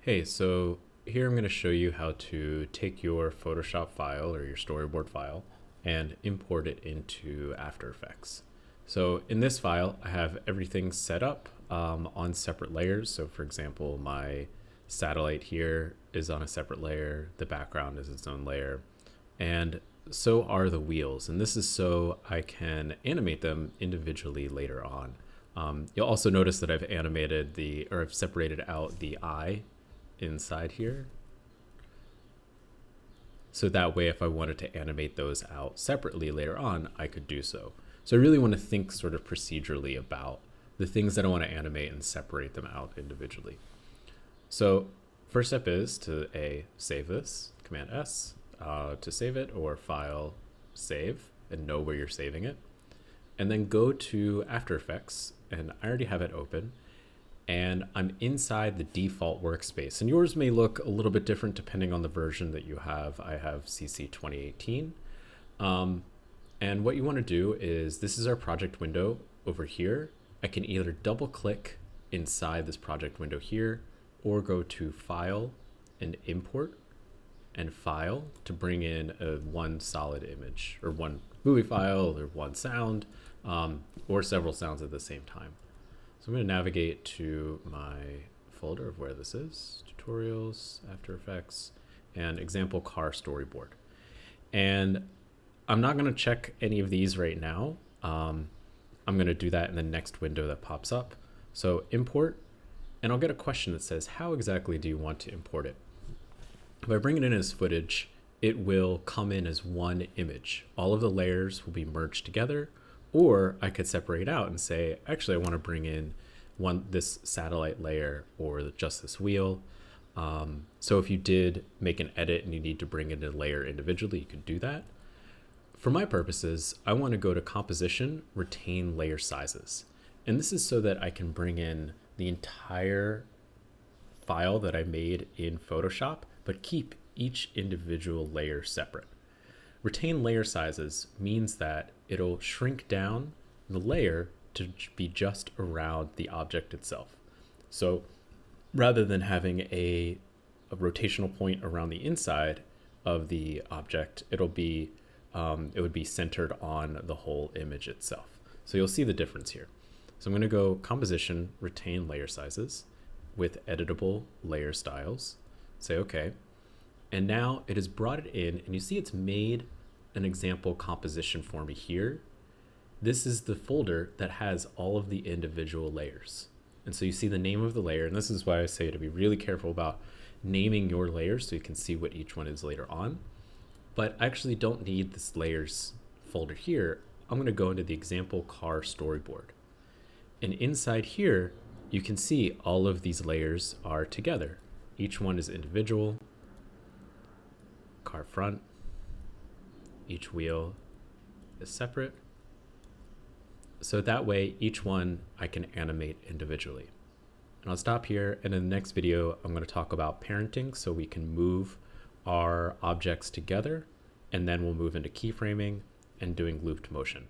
Hey, so here I'm going to show you how to take your Photoshop file or your storyboard file and import it into After Effects. So in this file, I have everything set up on separate layers. So for example, my satellite here is on a separate layer. The background is its own layer. And so are the wheels. And this is so I can animate them individually later on. You'll also notice that I've separated out the eye inside here. So that way, if I wanted to animate those out separately later on, I could do so. So I really want to think sort of procedurally about the things that I want to animate and separate them out individually. So first step is to save this, Command S to save it, or File, Save, and know where you're saving it. And then go to After Effects, and I already have it open. And I'm inside the default workspace. And yours may look a little bit different depending on the version that you have. I have CC 2018. And what you want to do is, this is our project window over here. I can either double click inside this project window here, or go to File and Import, and File to bring in one solid image, or one movie file, or one sound, or several sounds at the same time. So I'm going to navigate to my folder of where this is, Tutorials, After Effects, and Example Car Storyboard. And I'm not going to check any of these right now. I'm going to do that in the next window that pops up. So import, and I'll get a question that says, how exactly do you want to import it? If I bring it in as footage, it will come in as one image. All of the layers will be merged together. Or I could separate out and say, actually, I want to bring in this satellite layer or just this wheel. So if you did make an edit and you need to bring in a layer individually, you could do that. For my purposes, I want to go to Composition, Retain Layer Sizes. And this is so that I can bring in the entire file that I made in Photoshop, but keep each individual layer separate. Retain layer sizes means that it'll shrink down the layer to be just around the object itself. So rather than having a rotational point around the inside of the object, it would be centered on the whole image itself. So you'll see the difference here. So I'm going to go Composition, Retain Layer Sizes with Editable Layer Styles. Say OK. And now it has brought it in, and you see it's made an example composition for me here. This is the folder that has all of the individual layers. And so you see the name of the layer, and this is why I say to be really careful about naming your layers so you can see what each one is later on. But I actually don't need this layers folder here. I'm going to go into the example car storyboard. And inside here, you can see all of these layers are together. Each one is individual. Car front. Each wheel is separate. So that way, each one I can animate individually. And I'll stop here, and in the next video, I'm going to talk about parenting so we can move our objects together, and then we'll move into keyframing and doing looped motion.